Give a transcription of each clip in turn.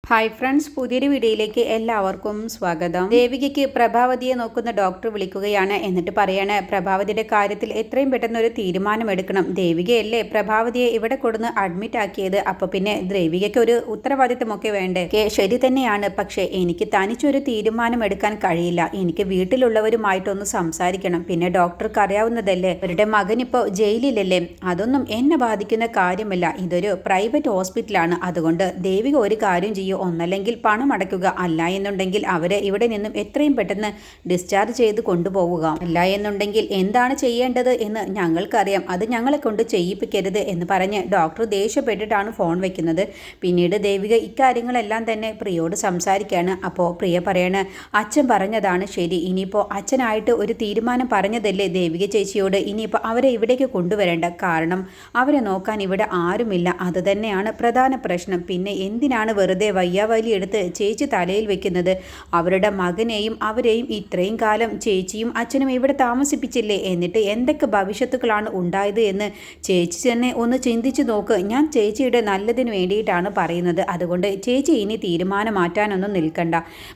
Hi friends, പുതിയൊരു വീഡിയോയിലേക്ക് എല്ലാവർക്കും സ്വാഗതം. ദേവികയ്ക്ക് പ്രഭാവതിയെ നോക്കുന്ന ഡോക്ടർ വിളിക്കുകയാണ്. എന്നിട്ട് പറയാണ്, പ്രഭാവതിയുടെ കാര്യത്തിൽ എത്രയും പെട്ടെന്ന് ഒരു തീരുമാനം എടുക്കണം. ദേവികയല്ലേ പ്രഭാവതിയെ ഇവിടെ കൊടുന്ന് അഡ്മിറ്റ് ആക്കിയത്, അപ്പോൾ പിന്നെ ദേവികയ്ക്ക് ഒരു ഉത്തരവാദിത്തമൊക്കെ വേണ്ടേ? ശരി തന്നെയാണ്, പക്ഷേ എനിക്ക് തനിച്ചൊരു തീരുമാനം എടുക്കാൻ കഴിയില്ല. എനിക്ക് വീട്ടിലുള്ളവരുമായിട്ടൊന്ന് സംസാരിക്കണം. പിന്നെ ഡോക്ടർക്ക് അറിയാവുന്നതല്ലേ, അവരുടെ മകൻ ഇപ്പോൾ ജയിലിലല്ലേ. അതൊന്നും എന്നെ ബാധിക്കുന്ന കാര്യമല്ല. ഇതൊരു പ്രൈവറ്റ് ഹോസ്പിറ്റലാണ്. അതുകൊണ്ട് ദേവിക ഒരു കാര്യം ചെയ്യും, ഒന്നല്ലെങ്കിൽ പണം അടയ്ക്കുക, അല്ല എന്നുണ്ടെങ്കിൽ അവരെ ഇവിടെ നിന്നും എത്രയും പെട്ടെന്ന് ഡിസ്ചാർജ് ചെയ്ത് കൊണ്ടുപോവുക. അല്ല എന്നുണ്ടെങ്കിൽ എന്താണ് ചെയ്യേണ്ടത് എന്ന് ഞങ്ങൾക്കറിയാം, അത് ഞങ്ങളെ കൊണ്ട് ചെയ്യിപ്പിക്കരുത് എന്ന് പറഞ്ഞ് ഡോക്ടർ ദേഷ്യപ്പെട്ടിട്ടാണ് ഫോൺ വെക്കുന്നത്. പിന്നീട് ദേവിക ഇക്കാര്യങ്ങളെല്ലാം തന്നെ പ്രിയോട് സംസാരിക്കുകയാണ്. അപ്പോൾ പ്രിയ പറയാണ്, അച്ഛൻ പറഞ്ഞതാണ് ശരി. ഇനിയിപ്പോൾ അച്ഛനായിട്ട് ഒരു തീരുമാനം പറഞ്ഞതല്ലേ ദേവിക ചേച്ചിയോട്, ഇനിയിപ്പോൾ അവരെ ഇവിടേക്ക് കൊണ്ടുവരേണ്ട. കാരണം അവരെ നോക്കാൻ ഇവിടെ ആരുമില്ല, അത് തന്നെയാണ് പ്രധാന പ്രശ്നം. പിന്നെ എന്തിനാണ് വെറുതെ വയ്യാവലി എടുത്ത് ചേച്ചി തലയിൽ വെക്കുന്നത്? അവരുടെ മകനെയും അവരെയും ഇത്രയും കാലം ചേച്ചിയും അച്ഛനും ഇവിടെ താമസിപ്പിച്ചില്ലേ? എന്നിട്ട് എന്തൊക്കെ ഭവിഷ്യത്തുക്കളാണ് ഉണ്ടായത് എന്ന് ചേച്ചി തന്നെ ഒന്ന് ചിന്തിച്ചു നോക്ക്. ഞാൻ ചേച്ചിയുടെ നല്ലതിന് വേണ്ടിയിട്ടാണ് പറയുന്നത്. അതുകൊണ്ട് ചേച്ചി ഇനി തീരുമാനം മാറ്റാനൊന്നും നിൽക്കണ്ട.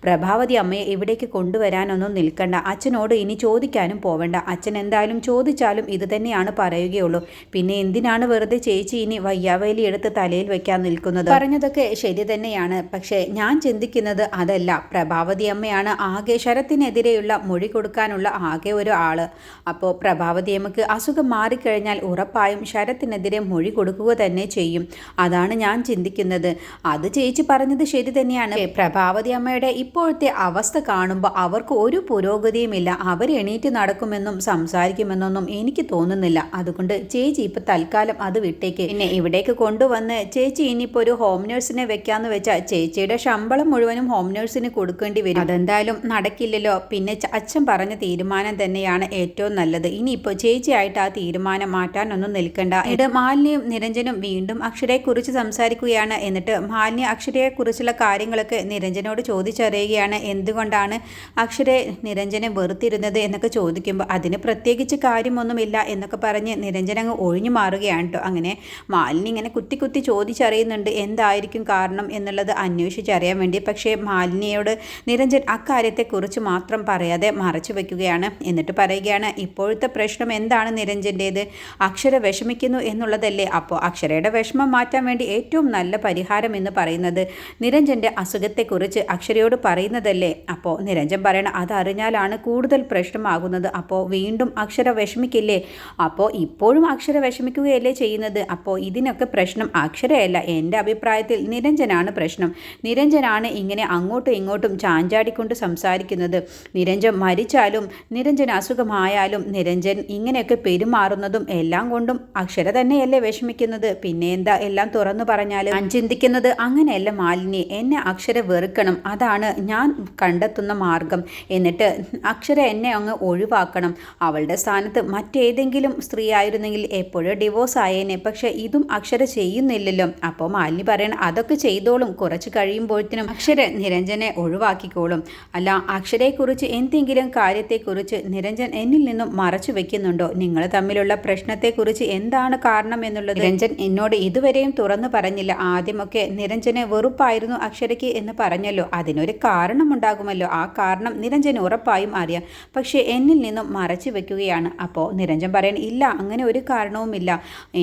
പ്രഭാവതി അമ്മയെ ഇവിടേക്ക് കൊണ്ടുവരാനൊന്നും നിൽക്കണ്ട. അച്ഛനോട് ഇനി ചോദിക്കാനും പോവേണ്ട. അച്ഛൻ എന്തായാലും ചോദിച്ചാലും ഇത് തന്നെയാണ് പറയുകയുള്ളൂ. പിന്നെ എന്തിനാണ് വെറുതെ ചേച്ചി ഇനി വയ്യാവലി എടുത്ത് തലയിൽ വെക്കാൻ നിൽക്കുന്നത്? പറഞ്ഞതൊക്കെ ശരി തന്നെയാണ്, പക്ഷേ ഞാൻ ചിന്തിക്കുന്നത് അതല്ല. പ്രഭാവതി അമ്മയാണ് ആകെ ശരത്തിനെതിരെയുള്ള മൊഴി കൊടുക്കാനുള്ള ആകെ ഒരു ആള്. അപ്പോൾ പ്രഭാവതി അമ്മക്ക് അസുഖം മാറിക്കഴിഞ്ഞാൽ ഉറപ്പായും ശരത്തിനെതിരെ മൊഴി കൊടുക്കുക തന്നെ ചെയ്യും. അതാണ് ഞാൻ ചിന്തിക്കുന്നത്. അത് ചേച്ചി പറഞ്ഞത് ശരി തന്നെയാണ്. പ്രഭാവതി അമ്മയുടെ ഇപ്പോഴത്തെ അവസ്ഥ കാണുമ്പോൾ അവർക്ക് ഒരു പുരോഗതിയുമില്ല. അവർ എണീറ്റ് നടക്കുമെന്നും സംസാരിക്കുമെന്നൊന്നും എനിക്ക് തോന്നുന്നില്ല. അതുകൊണ്ട് ചേച്ചി ഇപ്പം തൽക്കാലം അത് വിട്ടേക്ക്. പിന്നെ ഇവിടേക്ക് കൊണ്ടുവന്ന് ചേച്ചി ഇനിയിപ്പോൾ ഒരു ഹോം നേഴ്സിനെ വെക്കാന്ന് വെച്ചാൽ ചേച്ചിയുടെ ശമ്പളം മുഴുവനും ഹോം നേഴ്സിന് കൊടുക്കേണ്ടി വരും. അതെന്തായാലും നടക്കില്ലല്ലോ. പിന്നെ അച്ഛൻ പറഞ്ഞ തീരുമാനം തന്നെയാണ് ഏറ്റവും നല്ലത്. ഇനിയിപ്പോൾ ചേച്ചിയായിട്ട് ആ തീരുമാനം മാറ്റാനൊന്നും നിൽക്കണ്ട. എന്നിട്ട് മാലിന്യയും നിരഞ്ജനും വീണ്ടും അക്ഷരയെക്കുറിച്ച് സംസാരിക്കുകയാണ്. എന്നിട്ട് മാലിന്യ അക്ഷരയെക്കുറിച്ചുള്ള കാര്യങ്ങളൊക്കെ നിരഞ്ജനോട് ചോദിച്ചറിയുകയാണ്. എന്തുകൊണ്ടാണ് അക്ഷരെ നിരഞ്ജനെ വെറുത്തിരുന്നത് എന്നൊക്കെ ചോദിക്കുമ്പോൾ അതിന് പ്രത്യേകിച്ച് കാര്യമൊന്നുമില്ല എന്നൊക്കെ പറഞ്ഞ് നിരഞ്ജൻ അങ്ങ് ഒഴിഞ്ഞു മാറുകയാണ് കേട്ടോ. അങ്ങനെ മാലിന്യ ഇങ്ങനെ കുത്തി കുത്തി ചോദിച്ചറിയുന്നുണ്ട് എന്തായിരിക്കും കാരണം എന്നുള്ളത് അന്വേഷിച്ചറിയാൻ വേണ്ടി. പക്ഷേ മാലിന്യയോട് നിരഞ്ജൻ അക്കാര്യത്തെക്കുറിച്ച് മാത്രം പറയാതെ മറച്ചു വയ്ക്കുകയാണ്. എന്നിട്ട് പറയുകയാണ്, ഇപ്പോഴത്തെ പ്രശ്നം എന്താണ് നിരഞ്ജൻ്റേത്? അക്ഷര വിഷമിക്കുന്നു എന്നുള്ളതല്ലേ? അപ്പോൾ അക്ഷരയുടെ വിഷമം മാറ്റാൻ വേണ്ടി ഏറ്റവും നല്ല പരിഹാരം എന്ന് പറയുന്നത് നിരഞ്ജൻ്റെ അസുഖത്തെക്കുറിച്ച് അക്ഷരയോട് പറയുന്നതല്ലേ? അപ്പോൾ നിരഞ്ജൻ പറയണം, അതറിഞ്ഞാലാണ് കൂടുതൽ പ്രശ്നമാകുന്നത്. അപ്പോൾ വീണ്ടും അക്ഷര വിഷമിക്കില്ലേ? അപ്പോൾ ഇപ്പോഴും അക്ഷര വിഷമിക്കുകയല്ലേ ചെയ്യുന്നത്? അപ്പോൾ ഇതിനൊക്കെ പ്രശ്നം അക്ഷരയല്ല. എൻ്റെ അഭിപ്രായത്തിൽ നിരഞ്ജനാണ് പ്രശ്നം. നിരഞ്ജനാണ് ഇങ്ങനെ അങ്ങോട്ടും ഇങ്ങോട്ടും ചാഞ്ചാടിക്കൊണ്ട് സംസാരിക്കുന്നത്. നിരഞ്ജൻ മരിച്ചാലും നിരഞ്ജൻ അസുഖമായാലും നിരഞ്ജൻ ഇങ്ങനെയൊക്കെ പെരുമാറുന്നതും എല്ലാം കൊണ്ടും അക്ഷര തന്നെയല്ലേ വിഷമിക്കുന്നത്? പിന്നെ എന്താ എല്ലാം തുറന്നു പറഞ്ഞാൽ? ഞാൻ ചിന്തിക്കുന്നത് അങ്ങനെയല്ല മാലിനി, എന്നെ അക്ഷര വെറുക്കണം. അതാണ് ഞാൻ കണ്ടെത്തുന്ന മാർഗം. എന്നിട്ട് അക്ഷര എന്നെ അങ്ങ് ഒഴിവാക്കണം. അവളുടെ സ്ഥാനത്ത് മറ്റേതെങ്കിലും സ്ത്രീ ആയിരുന്നെങ്കിൽ എപ്പോഴും ഡിവോഴ്സ് ആയേനെ. പക്ഷെ ഇതും അക്ഷര ചെയ്യുന്നില്ലല്ലോ. അപ്പോൾ മാലിനി പറയണം, അതൊക്കെ ചെയ്തോളും, കുറച്ച് കഴിയുമ്പോഴത്തേനും അക്ഷര നിരഞ്ജനെ ഒഴിവാക്കിക്കോളും. അല്ല, അക്ഷരയെക്കുറിച്ച് എന്തെങ്കിലും കാര്യത്തെക്കുറിച്ച് നിരഞ്ജൻ എന്നിൽ നിന്നും മറച്ചു വെക്കുന്നുണ്ടോ? നിങ്ങൾ തമ്മിലുള്ള പ്രശ്നത്തെക്കുറിച്ച് എന്താണ് കാരണം എന്നുള്ളത് നിരഞ്ജൻ എന്നോട് ഇതുവരെയും തുറന്നു പറഞ്ഞില്ല. ആദ്യമൊക്കെ നിരഞ്ജനെ വെറുപ്പായിരുന്നു അക്ഷരയ്ക്ക് എന്ന് പറഞ്ഞല്ലോ. അതിനൊരു കാരണമുണ്ടാകുമല്ലോ. ആ കാരണം നിരഞ്ജന് ഉറപ്പായും അറിയാം. പക്ഷേ എന്നിൽ നിന്നും മറച്ചു വെക്കുകയാണ്. അപ്പോൾ നിരഞ്ജൻ പറയണം, ഇല്ല, അങ്ങനെ ഒരു കാരണവുമില്ല,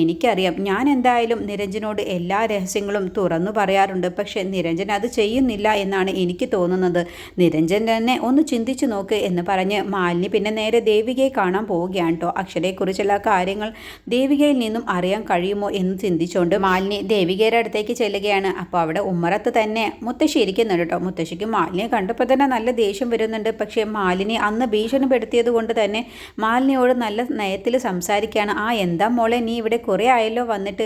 എനിക്കറിയാം. ഞാൻ എന്തായാലും നിരഞ്ജനോട് എല്ലാ രഹസ്യങ്ങളും തുറന്നു പറയാറുണ്ട്. പക്ഷെ നിരഞ്ജൻ അത് ചെയ്യുന്നില്ല എന്നാണ് എനിക്ക് തോന്നുന്നത്. നിരഞ്ജൻ തന്നെ ഒന്ന് ചിന്തിച്ചു നോക്ക് എന്ന് പറഞ്ഞ് മാലിനി പിന്നെ നേരെ ദേവികയെ കാണാൻ പോവുകയാണ് കേട്ടോ. അക്ഷരയെക്കുറിച്ചുള്ള കാര്യങ്ങൾ ദേവികയിൽ നിന്നും അറിയാൻ കഴിയുമോ എന്ന് ചിന്തിച്ചുകൊണ്ട് മാലിനി ദേവികയുടെ അടുത്തേക്ക് ചെല്ലുകയാണ്. അപ്പോൾ അവിടെ ഉമ്മറത്ത് തന്നെ മുത്തശ്ശി ഇരിക്കുന്നുണ്ട് കേട്ടോ. മുത്തശ്ശിക്ക് മാലിനിയെ കണ്ടപ്പോൾ തന്നെ നല്ല ദേഷ്യം വരുന്നുണ്ട്. പക്ഷേ മാലിനി അന്ന് ഭീഷണിപ്പെടുത്തിയത് കൊണ്ട് തന്നെ മാലിനിയോട് നല്ല നയത്തിൽ സംസാരിക്കുകയാണ്. എന്താ മോളെ, നീ ഇവിടെ കുറേ ആയല്ലോ വന്നിട്ട്,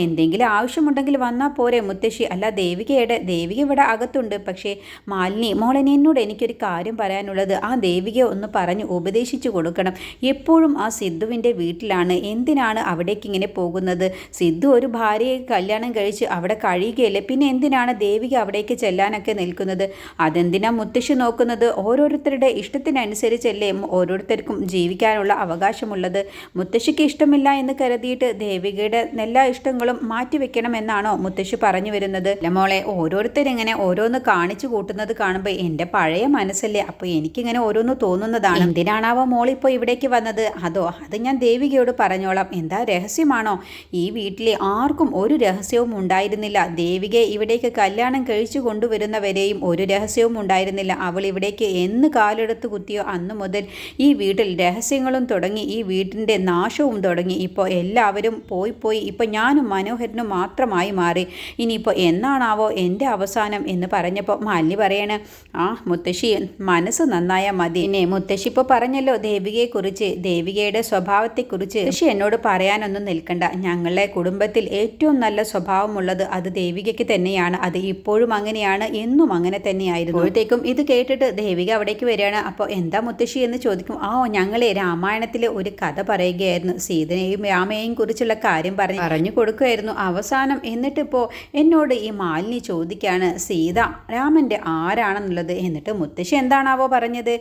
എന്തെങ്കിലും ആവശ്യമുണ്ടെങ്കിൽ വന്നാൽ പോരെ മുത്തശ്ശി? അല്ല, ദേവിക ഇവിടെ അകത്തുണ്ട്. പക്ഷേ മാലിനി മോളെ, എന്നോട് എനിക്കൊരു കാര്യം പറയാനുള്ളത്. ദേവികയെ ഒന്ന് പറഞ്ഞ് ഉപദേശിച്ചു കൊടുക്കണം. എപ്പോഴും സിദ്ധുവിൻ്റെ വീട്ടിലാണ്, എന്തിനാണ് അവിടേക്ക് ഇങ്ങനെ പോകുന്നത്? സിദ്ധു ഒരു ഭാര്യയെ കല്യാണം കഴിച്ച് അവിടെ കഴിയുകയല്ലേ, പിന്നെ എന്തിനാണ് ദേവിക അവിടേക്ക് ചെല്ലാനൊക്കെ നിൽക്കുന്നത്? അതെന്തിനാ മുത്തശ്ശി നോക്കുന്നത്? ഓരോരുത്തരുടെ ഇഷ്ടത്തിനനുസരിച്ചല്ലേ ഓരോരുത്തർക്കും ജീവിക്കാനുള്ള അവകാശമുള്ളത്. മുത്തശ്ശിക്ക് ഇഷ്ടമില്ല എന്ന് കരുതിയിട്ട് ദേവികയുടെ എല്ലാ ഇഷ്ടങ്ങളും മാറ്റിവെക്കണമെന്നാണോ മുത്തശ്ശി പറഞ്ഞു വരുന്നത്? മോളെ, മോളെ, ഓരോരുത്തരിങ്ങനെ ഓരോന്ന് കാണിച്ചു കൂട്ടുന്നത് കാണുമ്പോൾ എൻ്റെ പഴയ മനസ്സല്ലേ, അപ്പോൾ എനിക്കിങ്ങനെ ഓരോന്ന് തോന്നുന്നതാണ്. എന്തിനാണാവോ മോളിപ്പോൾ ഇവിടേക്ക് വന്നത്? അത് ഞാൻ ദേവികയോട് പറഞ്ഞോളാം. എന്താ രഹസ്യമാണോ? ഈ വീട്ടിലെ ആർക്കും ഒരു രഹസ്യവും ഉണ്ടായിരുന്നില്ല. ദേവികയെ ഇവിടേക്ക് കല്യാണം കഴിച്ചു കൊണ്ടുവരുന്നവരെയും ഒരു രഹസ്യവും ഉണ്ടായിരുന്നില്ല. അവൾ ഇവിടേക്ക് എന്ന് കാലെടുത്ത് കുത്തിയോ അന്ന് മുതൽ ഈ വീട്ടിൽ രഹസ്യങ്ങളും തുടങ്ങി, ഈ വീട്ടിൻ്റെ നാശവും തുടങ്ങി. ഇപ്പോൾ എല്ലാവരും പോയി ഇപ്പോൾ ഞാനും മനോഹരനും മാത്രമായി മാറി. ഇനിയിപ്പോൾ എന്നാണാവോ എൻ്റെ അവസാനം എന്ന് പറഞ്ഞപ്പോൾ മാലിനി പറയണ, മുത്തശ്ശി മനസ്സ് നന്നായാൽ മതി. പിന്നെ മുത്തശ്ശി ഇപ്പോൾ പറഞ്ഞല്ലോ ദേവികയെക്കുറിച്ച്, ദേവികയുടെ സ്വഭാവത്തെക്കുറിച്ച്. മുത്തശ്ശി എന്നോട് പറയാനൊന്നും നിൽക്കണ്ട. ഞങ്ങളുടെ കുടുംബത്തിൽ ഏറ്റവും നല്ല സ്വഭാവമുള്ളത് അത് ദേവികയ്ക്ക് തന്നെയാണ്. അത് ഇപ്പോഴും അങ്ങനെയാണ്, എന്നും അങ്ങനെ തന്നെയായിരുന്നു. അപ്പോഴത്തേക്കും ഇത് കേട്ടിട്ട് ദേവിക അവിടേക്ക് വരികയാണ്. അപ്പോൾ എന്താ മുത്തശ്ശി എന്ന് ചോദിക്കും. ഞങ്ങളെ രാമായണത്തിലെ ഒരു കഥ പറയുകയായിരുന്നു. സീതയെയും രാമയെയും കുറിച്ചുള്ള കാര്യം പറഞ്ഞു കൊടുക്കുമായിരുന്നു അവസാനം. എന്നിട്ടിപ്പോൾ എന്നോട് ഈ മാലിനി ചോദിക്കുകയാണ് സീത രാമൻ്റെ ആരാണെന്നുള്ളത്. എന്നിട്ട് മുത്തശ്ശി എന്താണാവോ പറഞ്ഞത്?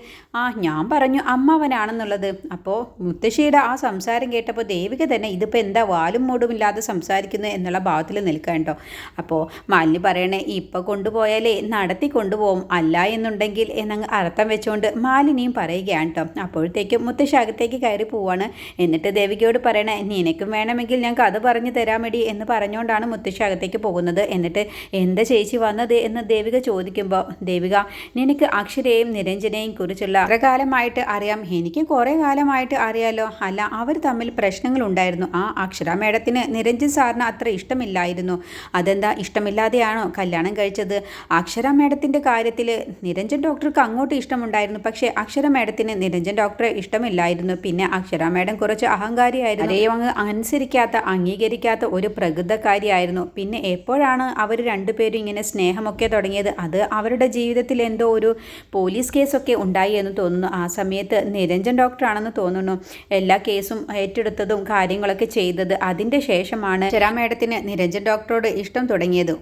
ഞാൻ പറഞ്ഞു അമ്മാവനാണെന്നുള്ളത്. അപ്പോൾ മുത്തശ്ശിയുടെ ആ സംസാരം കേട്ടപ്പോൾ ദേവിക തന്നെ ഇതിപ്പോൾ എന്താ വാലും മൂടുമില്ലാതെ സംസാരിക്കുന്നു എന്നുള്ള ഭാവത്തിൽ നിൽക്കുക കേട്ടോ. അപ്പോൾ മാലിനി പറയണേ, ഇപ്പോൾ കൊണ്ടുപോയാലേ നടത്തി കൊണ്ടുപോകും, അല്ല എന്നുണ്ടെങ്കിൽ എന്നങ്ങ് അർത്ഥം വെച്ചുകൊണ്ട് മാലിനിയും പറയുകയാണ് കേട്ടോ. അപ്പോഴത്തേക്കും മുത്തശ്ശി അകത്തേക്ക് കയറി പോവാണ്. എന്നിട്ട് ദേവികയോട് പറയണേ, നിനക്കും വേണമെങ്കിൽ ഞാൻ കഥ പറഞ്ഞു തരാമെടി എന്ന് പറഞ്ഞുകൊണ്ടാണ് മുത്തശ്ശി അകത്തേക്ക് പോകുന്നത്. എന്നിട്ട് എന്താ ചേച്ചി വന്നത് എന്ന് ദേവിക ചോദിക്കുമ്പോൾ, ദേവിക നിനക്ക് അക്ഷരയെയും നിരഞ്ജനെയും കുറിച്ചുള്ള എത്ര കാലമായിട്ട് അറിയാം? എനിക്ക് കുറേ കാലമായിട്ട് അറിയാലോ. അല്ല, അവർ തമ്മിൽ പ്രശ്നങ്ങളുണ്ടായിരുന്നു. അക്ഷര മേഡത്തിന് നിരഞ്ജൻ സാറിന് അത്ര ഇഷ്ടമില്ലായിരുന്നു. അതെന്താ, ഇഷ്ടമില്ലാതെയാണോ കല്യാണം കഴിച്ചത്? അക്ഷര മേഡത്തിൻ്റെ കാര്യത്തിൽ നിരഞ്ജൻ ഡോക്ടർക്ക് അങ്ങോട്ട് ഇഷ്ടമുണ്ടായിരുന്നു, പക്ഷേ അക്ഷര മേഡത്തിന് നിരഞ്ജൻ ഡോക്ടറെ ഇഷ്ടമില്ലായിരുന്നു. പിന്നെ അക്ഷര മേഡം കുറച്ച് അഹങ്കാരിയായിരുന്നു, ആരെയും അങ്ങ് അനുസരിക്കാത്ത അംഗീകരിക്കാത്ത ഒരു പ്രകൃതക്കാരിയായിരുന്നു. പിന്നെ എപ്പോഴാണ് അവർ രണ്ടുപേരും ഇങ്ങനെ സ്നേഹമൊക്കെ തുടങ്ങിയത്? അത് അവരുടെ ജീവിതത്തിൽ എന്തോ ഒരു പോലീസ് കേസൊക്കെ ഉണ്ടായി എന്ന് തോന്നുന്നു. ആ സമയത്ത് നിരഞ്ജൻ ഡോക്ടറാണെന്ന് തോന്നുന്നു എല്ലാ കേസും ഏറ്റെടുത്തതും കാര്യങ്ങളൊക്കെ ചെയ്തത്. അതിൻ്റെ ശേഷമാണ് അക്ഷര മേഡത്തിന് നിരഞ്ജൻ ഡോക്ടറോട് ഇഷ്ടം തുടങ്ങിയത്.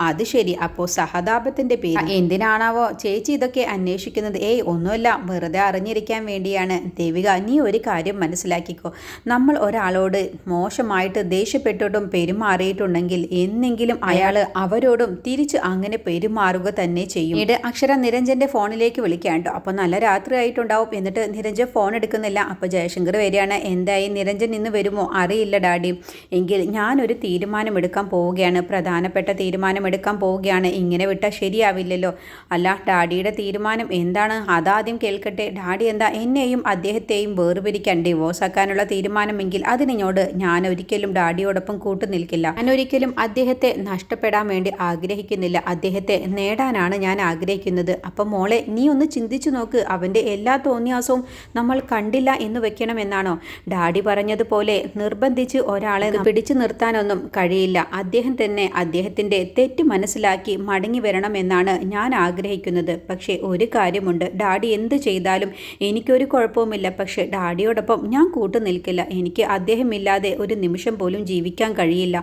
അത് ശരി. അപ്പോൾ സഹതാപത്തിൻ്റെ പേര് എന്തിനാണാവോ ചേച്ചി ഇതൊക്കെ അന്വേഷിക്കുന്നത്? ഒന്നുമില്ല, വെറുതെ അറിഞ്ഞിരിക്കാൻ വേണ്ടിയാണ്. ദേവിക, നീ ഒരു കാര്യം മനസ്സിലാക്കിക്കോ. നമ്മൾ ഒരാളോട് മോശമായിട്ട് ദേഷ്യപ്പെട്ടിട്ടും പെരുമാറിയിട്ടുണ്ടെങ്കിൽ എന്നെങ്കിലും അയാൾ അവരോടും തിരിച്ച് അങ്ങനെ പെരുമാറുക തന്നെ ചെയ്യും. അക്ഷര നിരഞ്ജന്റെ ഫോണിലേക്ക് വിളിക്കാൻ കേട്ടോ. അപ്പോൾ നല്ല രാത്രി ആയിട്ടുണ്ടാവും. എന്നിട്ട് നിരഞ്ജൻ ഫോൺ എടുക്കുന്നില്ല. അപ്പോൾ ജയശങ്കർ വരികയാണ്. എന്തായി, നിരഞ്ജൻ ഇന്ന് വരുമോ? അറിയില്ല ഡാഡി. എങ്കിൽ ഞാനൊരു തീരുമാനമെടുക്കാൻ പോവുകയാണ്, പ്രധാനപ്പെട്ട തീരുമാനമെടുക്കാൻ പോവുകയാണ്. ഇങ്ങനെ വിട്ടാൽ ശരിയാവില്ലല്ലോ. അല്ല, ഡാഡിയുടെ തീരുമാനം എന്താണ്? അതാദ്യം കേൾക്കട്ടെ. ഡാഡി എന്താ എന്നെയും അദ്ദേഹത്തെയും വേർപിരിക്കാൻ, ഡിവോഴ്സ് ആക്കാനുള്ള തീരുമാനമെങ്കിൽ അതിനോട് ഞാൻ ഒരിക്കലും ഡാഡിയോടൊപ്പം കൂട്ടുനിൽക്കില്ല. ഞാൻ ഒരിക്കലും അദ്ദേഹത്തെ നഷ്ടപ്പെടാൻ വേണ്ടി ആഗ്രഹിക്കുന്നില്ല. അദ്ദേഹത്തെ നേടാനാണ് ഞാൻ ആഗ്രഹിക്കുന്നത്. അപ്പം മോളെ, നീ ഒന്ന് ചിന്തിച്ചു നോക്ക്. അവൻ്റെ എല്ലാ തോന്നിയാസവും നമ്മൾ കണ്ടില്ല എന്ന് വെക്കണമെന്നാണോ? ഡാഡി പറഞ്ഞതുപോലെ നിർബന്ധിച്ച് ഒരാളെ പിടിച്ചു നിർത്താനൊന്നും കഴിയില്ല. അദ്ദേഹം തന്നെ അദ്ദേഹത്തിൻ്റെ തെറ്റ് മനസ്സിലാക്കി മടങ്ങി വരണമെന്നാണ് ഞാൻ ആഗ്രഹിക്കുന്നത്. പക്ഷേ ഒരു കാര്യമുണ്ട്, ഡാഡി എന്ത് ചെയ്താലും എനിക്കൊരു കുഴപ്പവുമില്ല. പക്ഷേ ഡാഡിയോടൊപ്പം ഞാൻ കൂട്ടുനിൽക്കില്ല. എനിക്ക് അദ്ദേഹമില്ലാതെ ഒരു നിമിഷം പോലും ജീവിക്കാൻ കഴിയില്ല.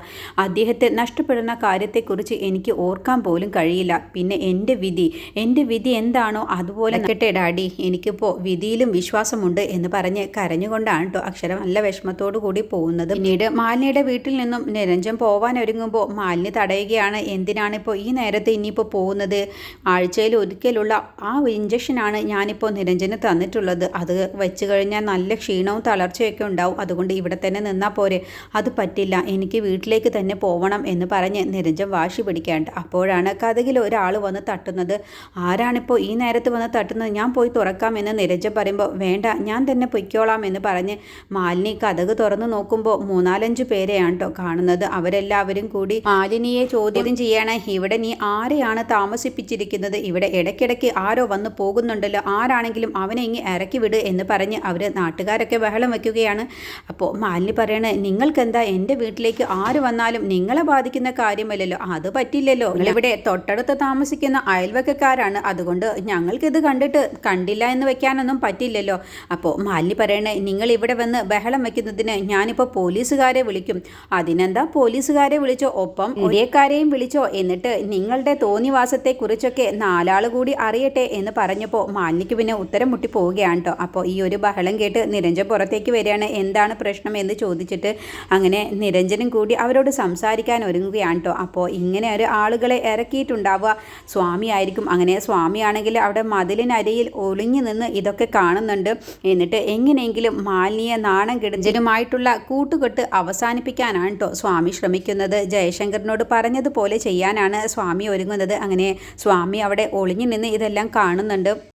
അദ്ദേഹത്തെ നഷ്ടപ്പെടുന്ന കാര്യത്തെക്കുറിച്ച് എനിക്ക് ഓർക്കാൻ പോലും കഴിയില്ല. പിന്നെ എൻ്റെ വിധി എന്താണോ അതുപോലെ നടക്കട്ടെ ഡാഡി. എനിക്കിപ്പോൾ വിധിയിലും വിശ്വാസമുണ്ട് എന്ന് പറഞ്ഞ് കരഞ്ഞുകൊണ്ടാണ് കേട്ടോ അക്ഷര നല്ല വിഷമത്തോടു കൂടി പോകുന്നത്. പിന്നീട് മാലിനിയുടെ വീട്ടിൽ നിന്നും നിരഞ്ജൻ പോവാൻ ഒരുങ്ങുമ്പോൾ മാലിനി തടയുകയാണ്. എന്തിനാണിപ്പോൾ ഈ നേരത്തെ ഇനിയിപ്പോൾ പോകുന്നത്? ആഴ്ചയിൽ ഒരിക്കലുള്ള ആ ഇഞ്ചക്ഷനാണ് ഞാനിപ്പോൾ നിരഞ്ജന് തന്നിട്ടുള്ളത്. അത് വെച്ച് കഴിഞ്ഞാൽ നല്ല ക്ഷീണവും തളർച്ചയൊക്കെ ഉണ്ടാവും. അതുകൊണ്ട് ഇവിടെ തന്നെ നിന്നാൽ പോരെ. അത് പറ്റില്ല, എനിക്ക് വീട്ടിലേക്ക് തന്നെ പോകണം എന്ന് പറഞ്ഞ് നിരഞ്ജൻ വാശി പിടിക്കാണ്ട്. അപ്പോഴാണ് കതകിൽ ഒരാൾ വന്ന് തട്ടുന്നത്. ആരാണിപ്പോൾ ഈ നേരത്ത് വന്ന് തട്ടുന്നത്? ഞാൻ പോയി തുറക്കാം എന്ന് നിരഞ്ജൻ പറയുമ്പോൾ, വേണ്ട, ഞാൻ തന്നെ പൊയ്ക്കോളാം എന്ന് പറഞ്ഞ് മാലിനി കതക് തുറന്ന് നോക്കുമ്പോൾ 3-4 പേരെയാണ് കേട്ടോ കാണുന്നത്. അവരെല്ലാവരും കൂടി മാലിനിയെ ചോദ്യം ചെയ്യാണ്. ഇവിടെ നീ ആരെയാണ് താമസിപ്പിച്ചിരിക്കുന്നത്? ഇവിടെ ഇടയ്ക്കിടയ്ക്ക് ആരോ വന്ന് പോകുന്നുണ്ടല്ലോ, ആരാണെങ്കിലും അവനെ ഇങ്ങ് ഇറക്കി വിട് എന്ന് പറഞ്ഞ് അവർ നാട്ടുകാരൊക്കെ ബഹളം വയ്ക്കുകയാണ്. അപ്പോൾ മാലിനി പറയണേ, നിങ്ങൾക്കെന്താ, എൻ്റെ വീട്ടിലേക്ക് ആര് വന്നാലും നിങ്ങളെ ബാധിക്കുന്ന കാര്യമല്ലല്ലോ. അത് പറ്റില്ലല്ലോ, നിങ്ങളിവിടെ തൊട്ടടുത്ത് താമസിക്കുന്ന അയൽവക്കക്കാരാണ്. അതുകൊണ്ട് ഞങ്ങൾക്കിത് കണ്ടില്ല എന്ന് വെക്കാനൊന്നും പറ്റില്ലല്ലോ. അപ്പോൾ മാലിനി പറയണേ, നിങ്ങൾ ഇവിടെ വന്ന് ബഹളം വയ്ക്കുന്നതിന് ഞാനിപ്പോൾ പോലീസുകാരെ വിളിക്കും. അതിനെന്താ, പോലീസുകാരെ വിളിച്ചോ, ഒപ്പം മീഡിയക്കാരെയും വിളിച്ചോ, എന്നിട്ട് നിങ്ങളുടെ തോന്നിവാസത്തെക്കുറിച്ചൊക്കെ 4 ആൾ കൂടി അറിയട്ടെ എന്ന് പറഞ്ഞപ്പോൾ മാലിനിക്ക് പിന്നെ ഉത്തരം മുട്ടി പോവുകയാണ് കേട്ടോ. അപ്പോൾ ഈ ഒരു ബഹളം കേട്ട് നിരഞ്ജൻ പുറത്തേക്ക് വരികയാണ്. എന്താണ് പ്രശ്നം എന്ന് ചോദിച്ചിട്ട് അങ്ങനെ നിരഞ്ജനും കൂടി അവരോട് സംസാരിക്കാൻ ഒരുങ്ങുകയാണ് കേട്ടോ. അപ്പോൾ ഇങ്ങനെ അവർ ആളുകളെ ഇറക്കിയിട്ടുണ്ടാവുക സ്വാമിയായിരിക്കും. അങ്ങനെ സ്വാമിയാണെങ്കിൽ അവിടെ മതിലിനരിയിൽ ഒളിഞ്ഞു നിന്ന് ഇതൊക്കെ കാണുന്നുണ്ട്. എന്നിട്ട് എങ്ങനെയെങ്കിലും മാലിന്യ നാണം കെടുജനുമായിട്ടുള്ള കൂട്ടുകെട്ട് അവസാനിപ്പിക്കാനാണ് കേട്ടോ സ്വാമി ശ്രമിക്കുന്നത്. ജയശങ്കറിനോട് പറഞ്ഞതുപോലെ ചെയ്യാനാണ് സ്വാമി ഒരുങ്ങുന്നത്. അങ്ങനെ സ്വാമി അവിടെ ഒളിഞ്ഞു നിന്ന് ഇതെല്ലാം കാണുന്നുണ്ട്.